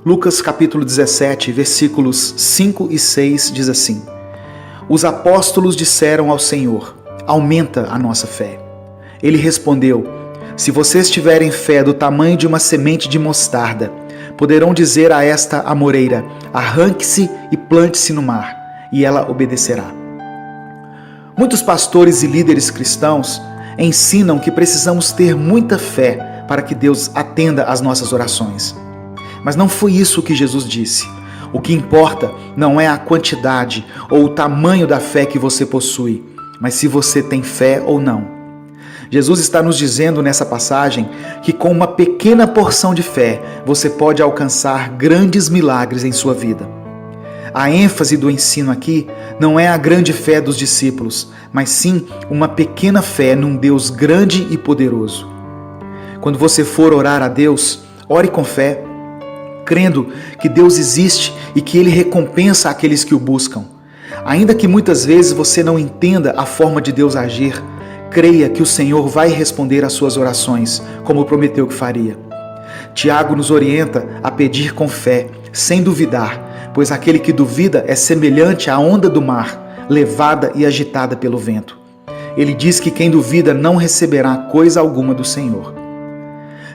Lucas capítulo 17, versículos 5 e 6 diz assim: Os apóstolos disseram ao Senhor: aumenta a nossa fé. Ele respondeu: se vocês tiverem fé do tamanho de uma semente de mostarda, poderão dizer a esta amoreira: arranque-se e plante-se no mar, e ela obedecerá. Muitos pastores e líderes cristãos ensinam que precisamos ter muita fé para que Deus atenda às nossas orações. Mas não foi isso que Jesus disse. O que importa não é a quantidade ou o tamanho da fé que você possui, mas se você tem fé ou não. Jesus está nos dizendo nessa passagem que com uma pequena porção de fé você pode alcançar grandes milagres em sua vida. A ênfase do ensino aqui não é a grande fé dos discípulos, mas sim uma pequena fé num Deus grande e poderoso. Quando você for orar a Deus, ore com fé, crendo que Deus existe e que Ele recompensa aqueles que o buscam. Ainda que muitas vezes você não entenda a forma de Deus agir, creia que o Senhor vai responder às suas orações, como prometeu que faria. Tiago nos orienta a pedir com fé, sem duvidar, pois aquele que duvida é semelhante à onda do mar, levada e agitada pelo vento. Ele diz que quem duvida não receberá coisa alguma do Senhor.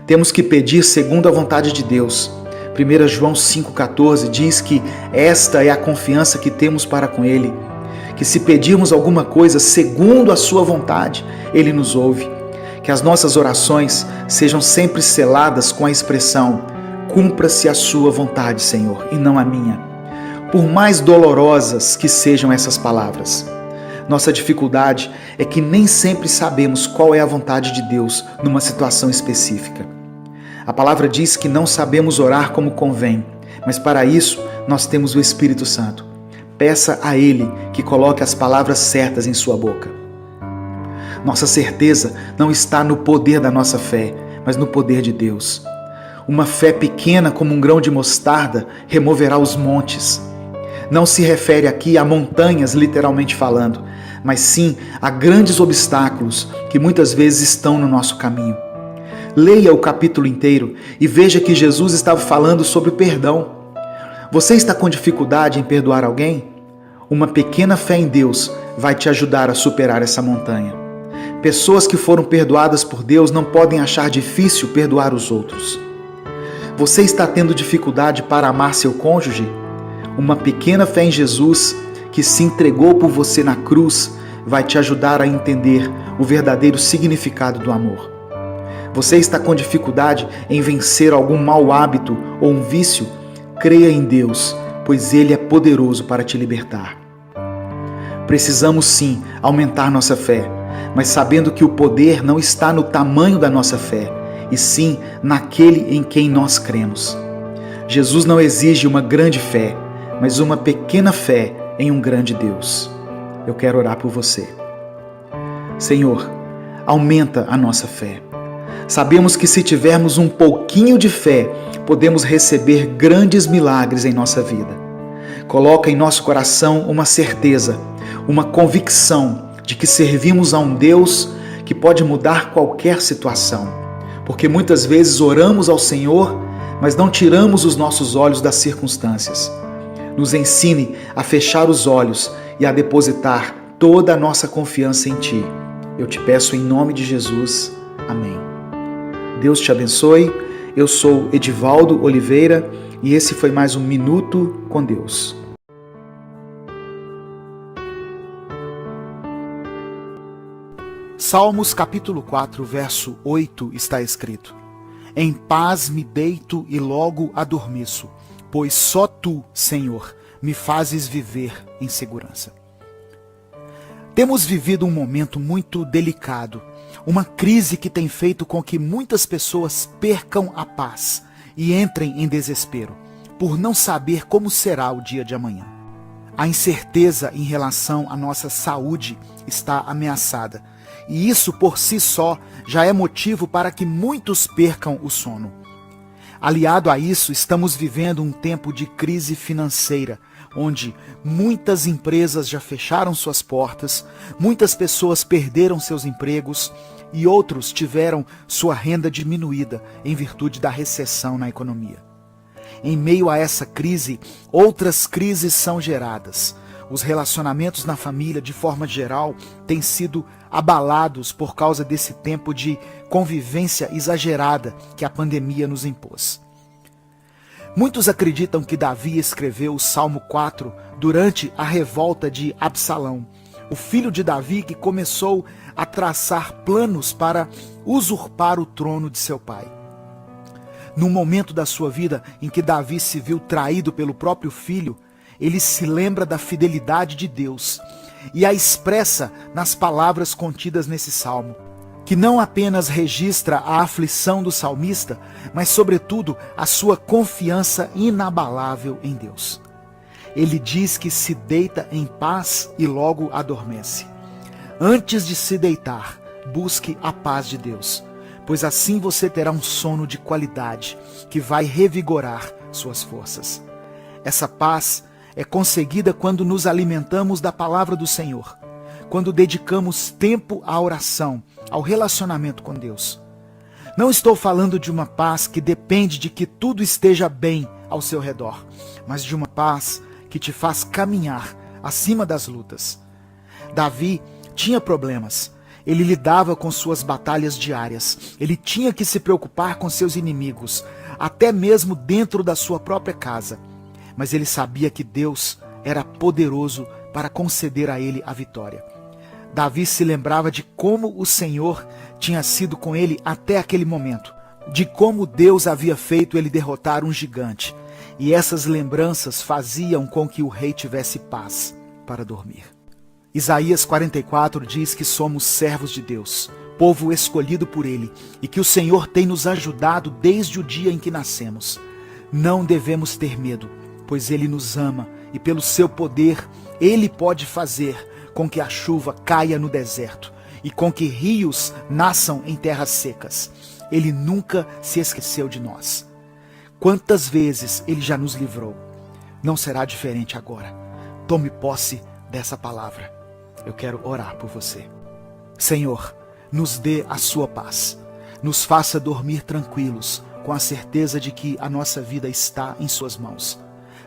Temos que pedir segundo a vontade de Deus. 1 João 5,14 diz que esta é a confiança que temos para com Ele, que se pedirmos alguma coisa segundo a sua vontade, Ele nos ouve. Que as nossas orações sejam sempre seladas com a expressão: cumpra-se a sua vontade, Senhor, e não a minha. Por mais dolorosas que sejam essas palavras. Nossa dificuldade é que nem sempre sabemos qual é a vontade de Deus numa situação específica. A palavra diz que não sabemos orar como convém, mas para isso nós temos o Espírito Santo. Peça a Ele que coloque as palavras certas em sua boca. Nossa certeza não está no poder da nossa fé, mas no poder de Deus. Uma fé pequena como um grão de mostarda removerá os montes. Não se refere aqui a montanhas, literalmente falando, mas sim a grandes obstáculos que muitas vezes estão no nosso caminho. Leia o capítulo inteiro e veja que Jesus estava falando sobre perdão. Você está com dificuldade em perdoar alguém? Uma pequena fé em Deus vai te ajudar a superar essa montanha. Pessoas que foram perdoadas por Deus não podem achar difícil perdoar os outros. Você está tendo dificuldade para amar seu cônjuge? Uma pequena fé em Jesus, que se entregou por você na cruz, vai te ajudar a entender o verdadeiro significado do amor. Você está com dificuldade em vencer algum mau hábito ou um vício? Creia em Deus, pois Ele é poderoso para te libertar. Precisamos sim aumentar nossa fé, mas sabendo que o poder não está no tamanho da nossa fé, e sim naquele em quem nós cremos. Jesus não exige uma grande fé, mas uma pequena fé em um grande Deus. Eu quero orar por você. Senhor, aumenta a nossa fé. Sabemos que se tivermos um pouquinho de fé, podemos receber grandes milagres em nossa vida. Coloca em nosso coração uma certeza, uma convicção de que servimos a um Deus que pode mudar qualquer situação. Porque muitas vezes oramos ao Senhor, mas não tiramos os nossos olhos das circunstâncias. Nos ensine a fechar os olhos e a depositar toda a nossa confiança em Ti. Eu te peço em nome de Jesus. Amém. Deus te abençoe. Eu sou Edivaldo Oliveira e esse foi mais um Minuto com Deus. Salmos capítulo 4, verso 8 está escrito: Em paz me deito e logo adormeço, pois só Tu, Senhor, me fazes viver em segurança. Temos vivido um momento muito delicado, uma crise que tem feito com que muitas pessoas percam a paz e entrem em desespero, por não saber como será o dia de amanhã. A incerteza em relação à nossa saúde está ameaçada, e isso por si só já é motivo para que muitos percam o sono. Aliado a isso, estamos vivendo um tempo de crise financeira, onde muitas empresas já fecharam suas portas, muitas pessoas perderam seus empregos e outros tiveram sua renda diminuída em virtude da recessão na economia. em meio a essa crise, outras crises são geradas. Os relacionamentos na família, de forma geral, têm sido abalados por causa desse tempo de convivência exagerada que a pandemia nos impôs. Muitos acreditam que Davi escreveu o Salmo 4 durante a revolta de Absalão, o filho de Davi que começou a traçar planos para usurpar o trono de seu pai. Num momento da sua vida em que Davi se viu traído pelo próprio filho, ele se lembra da fidelidade de Deus e a expressa nas palavras contidas nesse salmo, que não apenas registra a aflição do salmista, mas sobretudo a sua confiança inabalável em Deus. Ele diz que se deita em paz e logo adormece. Antes de se deitar, busque a paz de Deus, pois assim você terá um sono de qualidade que vai revigorar suas forças. Essa paz é conseguida quando nos alimentamos da palavra do Senhor, quando dedicamos tempo à oração, ao relacionamento com Deus. Não estou falando de uma paz que depende de que tudo esteja bem ao seu redor, mas de uma paz que te faz caminhar acima das lutas. Davi tinha problemas. Ele lidava com suas batalhas diárias. Ele tinha que se preocupar com seus inimigos, até mesmo dentro da sua própria casa. Mas ele sabia que Deus era poderoso para conceder a ele a vitória. Davi se lembrava de como o Senhor tinha sido com ele até aquele momento, de como Deus havia feito ele derrotar um gigante, e essas lembranças faziam com que o rei tivesse paz para dormir. Isaías 44 diz que somos servos de Deus, povo escolhido por ele, e que o Senhor tem nos ajudado desde o dia em que nascemos. Não devemos ter medo, pois ele nos ama, e pelo seu poder, ele pode fazer com que a chuva caia no deserto, e com que rios nasçam em terras secas. Ele nunca se esqueceu de nós. Quantas vezes ele já nos livrou? Não será diferente agora. Tome posse dessa palavra. Eu quero orar por você. Senhor, nos dê a sua paz. Nos faça dormir tranquilos, com a certeza de que a nossa vida está em suas mãos.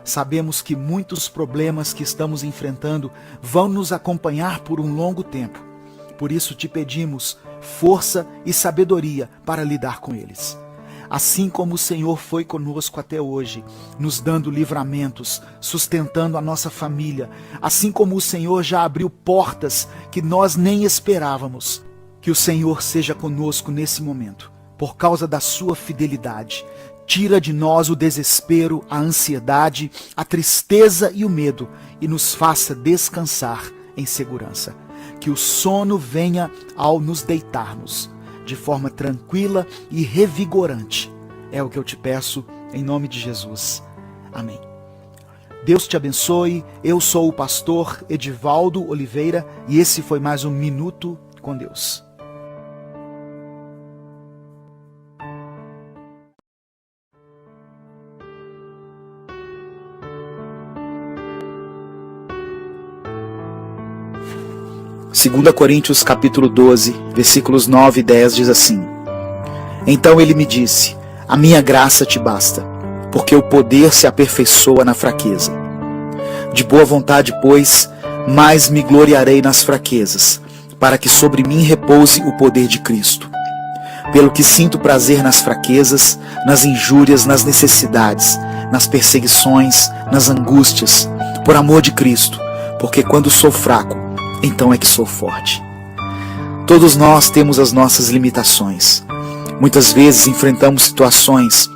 Sabemos que muitos problemas que estamos enfrentando vão nos acompanhar por um longo tempo. Por isso te pedimos força e sabedoria para lidar com eles. Assim como o Senhor foi conosco até hoje, nos dando livramentos, sustentando a nossa família, assim como o Senhor já abriu portas que nós nem esperávamos, que o Senhor seja conosco nesse momento, por causa da sua fidelidade. Tira de nós o desespero, a ansiedade, a tristeza e o medo e nos faça descansar em segurança. Que o sono venha ao nos deitarmos, de forma tranquila e revigorante. É o que eu te peço, em nome de Jesus. Amém. Deus te abençoe. Eu sou o pastor Edivaldo Oliveira e esse foi mais um Minuto com Deus. Segunda Coríntios capítulo 12, versículos 9 e 10 diz assim: Então ele me disse, a minha graça te basta, porque o poder se aperfeiçoa na fraqueza. De boa vontade, pois, mais me gloriarei nas fraquezas, para que sobre mim repouse o poder de Cristo. Pelo que sinto prazer nas fraquezas, nas injúrias, nas necessidades, nas perseguições, nas angústias, por amor de Cristo, porque quando sou fraco, então é que sou forte. Todos nós temos as nossas limitações. Muitas vezes enfrentamos situações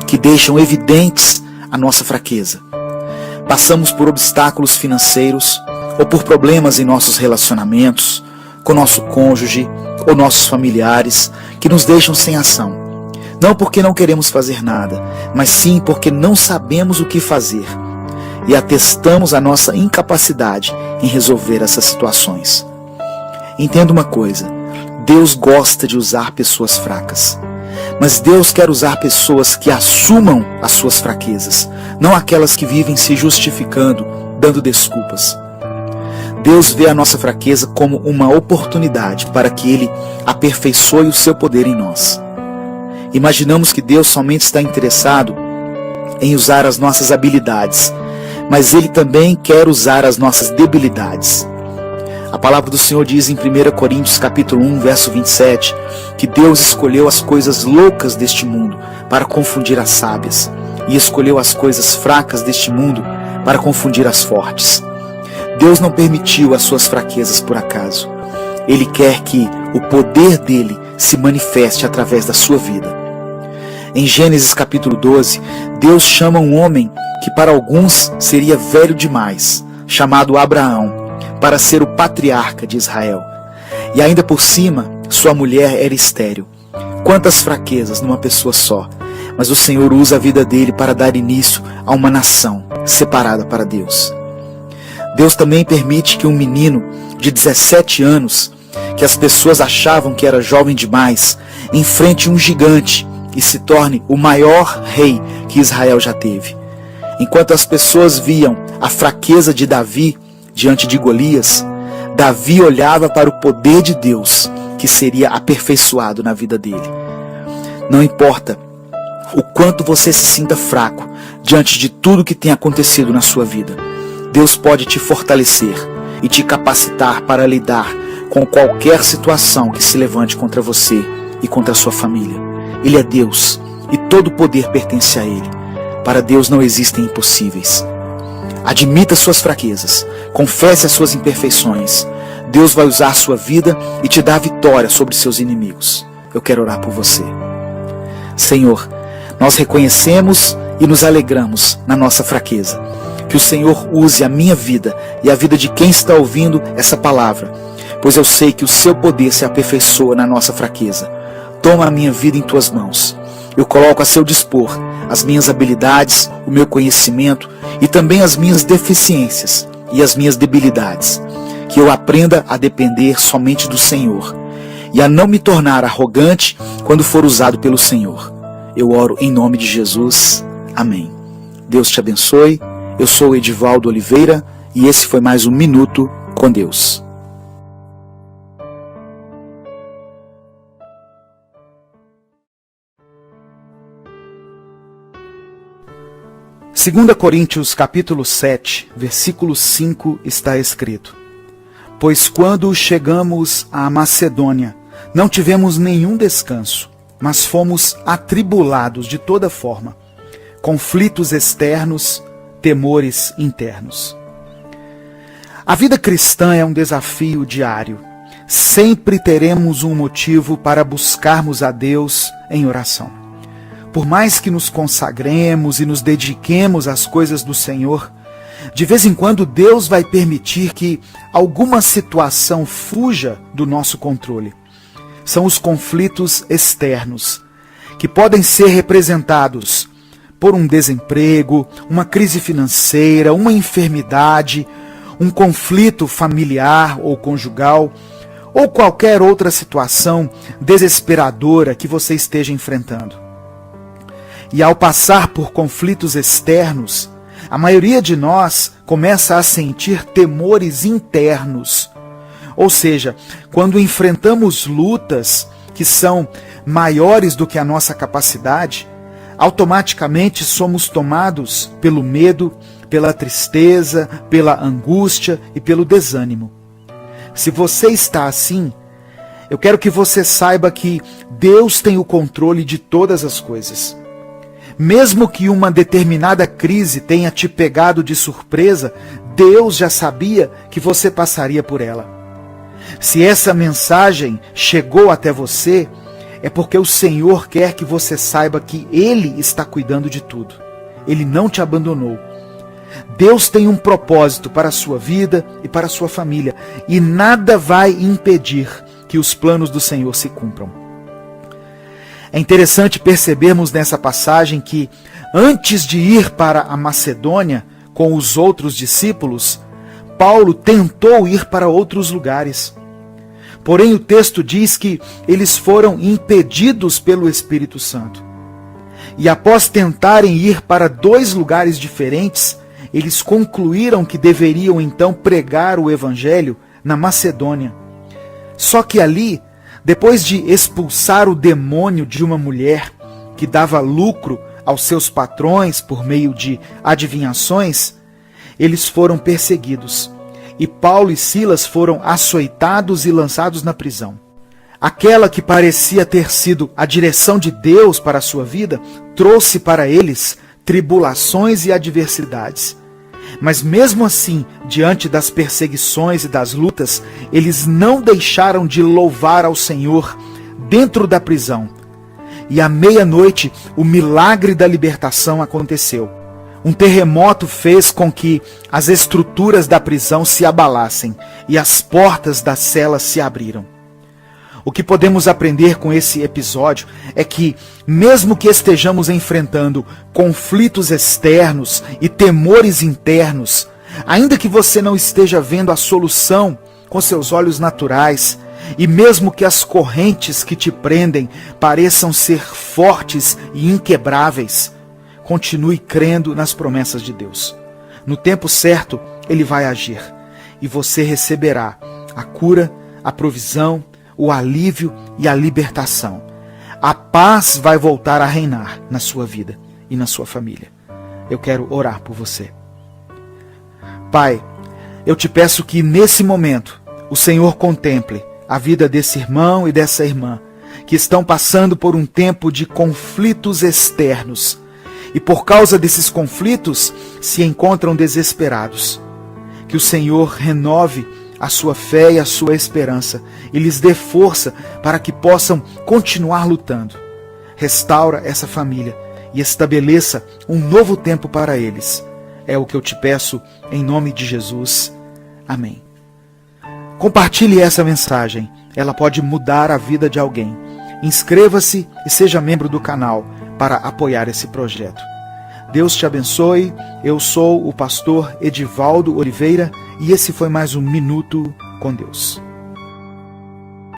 que deixam evidentes a nossa fraqueza. Passamos por obstáculos financeiros ou por problemas em nossos relacionamentos, com nosso cônjuge ou nossos familiares, que nos deixam sem ação. Não porque não queremos fazer nada, mas sim porque não sabemos o que fazer. E atestamos a nossa incapacidade em resolver essas situações. Entenda uma coisa, Deus gosta de usar pessoas fracas, mas Deus quer usar pessoas que assumam as suas fraquezas, não aquelas que vivem se justificando, dando desculpas. Deus vê a nossa fraqueza como uma oportunidade para que Ele aperfeiçoe o seu poder em nós. Imaginamos que Deus somente está interessado em usar as nossas habilidades, mas Ele também quer usar as nossas debilidades. A palavra do Senhor diz em 1 Coríntios capítulo 1, verso 27, que Deus escolheu as coisas loucas deste mundo para confundir as sábias, e escolheu as coisas fracas deste mundo para confundir as fortes. Deus não permitiu as suas fraquezas por acaso. Ele quer que o poder dele se manifeste através da sua vida. Em Gênesis capítulo 12, Deus chama um homem que para alguns seria velho demais, chamado Abraão, para ser o patriarca de Israel. E ainda por cima, sua mulher era estéril. Quantas fraquezas numa pessoa só, mas o Senhor usa a vida dele para dar início a uma nação separada para Deus. Deus também permite que um menino de 17 anos, que as pessoas achavam que era jovem demais, enfrente um gigante e se torne o maior rei que Israel já teve. Enquanto as pessoas viam a fraqueza de Davi diante de Golias, Davi olhava para o poder de Deus que seria aperfeiçoado na vida dele. Não importa o quanto você se sinta fraco diante de tudo que tem acontecido na sua vida, Deus pode te fortalecer e te capacitar para lidar com qualquer situação que se levante contra você e contra a sua família. Ele é Deus e todo o poder pertence a Ele. Para Deus não existem impossíveis. Admita suas fraquezas, confesse as suas imperfeições. Deus vai usar a sua vida e te dar vitória sobre seus inimigos. Eu quero orar por você. Senhor, nós reconhecemos e nos alegramos na nossa fraqueza. Que o Senhor use a minha vida e a vida de quem está ouvindo essa palavra, pois eu sei que o seu poder se aperfeiçoa na nossa fraqueza. Toma a minha vida em tuas mãos. Eu coloco a seu dispor as minhas habilidades, o meu conhecimento e também as minhas deficiências e as minhas debilidades. Que eu aprenda a depender somente do Senhor e a não me tornar arrogante quando for usado pelo Senhor. Eu oro em nome de Jesus. Amém. Deus te abençoe. Eu sou o Edivaldo Oliveira e esse foi mais um Minuto com Deus. 2 Coríntios capítulo 7, versículo 5 está escrito: Pois quando chegamos à Macedônia, não tivemos nenhum descanso, mas fomos atribulados de toda forma, conflitos externos, temores internos. A vida cristã é um desafio diário. Sempre teremos um motivo para buscarmos a Deus em oração. Por mais que nos consagremos e nos dediquemos às coisas do Senhor, de vez em quando Deus vai permitir que alguma situação fuja do nosso controle. São os conflitos externos, que podem ser representados por um desemprego, uma crise financeira, uma enfermidade, um conflito familiar ou conjugal, ou qualquer outra situação desesperadora que você esteja enfrentando. E ao passar por conflitos externos, a maioria de nós começa a sentir temores internos. Ou seja, quando enfrentamos lutas que são maiores do que a nossa capacidade, automaticamente somos tomados pelo medo, pela tristeza, pela angústia e pelo desânimo. Se você está assim, eu quero que você saiba que Deus tem o controle de todas as coisas. Mesmo que uma determinada crise tenha te pegado de surpresa, Deus já sabia que você passaria por ela. Se essa mensagem chegou até você, é porque o Senhor quer que você saiba que Ele está cuidando de tudo. Ele não te abandonou. Deus tem um propósito para a sua vida e para a sua família, e nada vai impedir que os planos do Senhor se cumpram. É interessante percebermos nessa passagem que, antes de ir para a Macedônia com os outros discípulos, Paulo tentou ir para outros lugares. Porém, o texto diz que eles foram impedidos pelo Espírito Santo. E após tentarem ir para 2 lugares diferentes, eles concluíram que deveriam então pregar o Evangelho na Macedônia. Só que ali, depois de expulsar o demônio de uma mulher que dava lucro aos seus patrões por meio de adivinhações, eles foram perseguidos. E Paulo e Silas foram açoitados e lançados na prisão. Aquela que parecia ter sido a direção de Deus para a sua vida, trouxe para eles tribulações e adversidades. Mas mesmo assim, diante das perseguições e das lutas, eles não deixaram de louvar ao Senhor dentro da prisão. E à meia-noite, o milagre da libertação aconteceu. Um terremoto fez com que as estruturas da prisão se abalassem e as portas das celas se abriram. O que podemos aprender com esse episódio é que, mesmo que estejamos enfrentando conflitos externos e temores internos, ainda que você não esteja vendo a solução com seus olhos naturais, e mesmo que as correntes que te prendem pareçam ser fortes e inquebráveis, continue crendo nas promessas de Deus. No tempo certo, Ele vai agir, e você receberá a cura, a provisão, o alívio e a libertação. A paz vai voltar a reinar na sua vida e na sua família. Eu quero orar por você. Pai, eu te peço que nesse momento o Senhor contemple a vida desse irmão e dessa irmã que estão passando por um tempo de conflitos externos e por causa desses conflitos se encontram desesperados. Que o Senhor renove a sua fé e a sua esperança e lhes dê força para que possam continuar lutando. Restaura essa família e estabeleça um novo tempo para eles. É o que eu te peço em nome de Jesus. Amém. Compartilhe essa mensagem. Ela pode mudar a vida de alguém. Inscreva-se e seja membro do canal para apoiar esse projeto. Deus te abençoe. Eu sou o pastor Edivaldo Oliveira e esse foi mais um Minuto com Deus.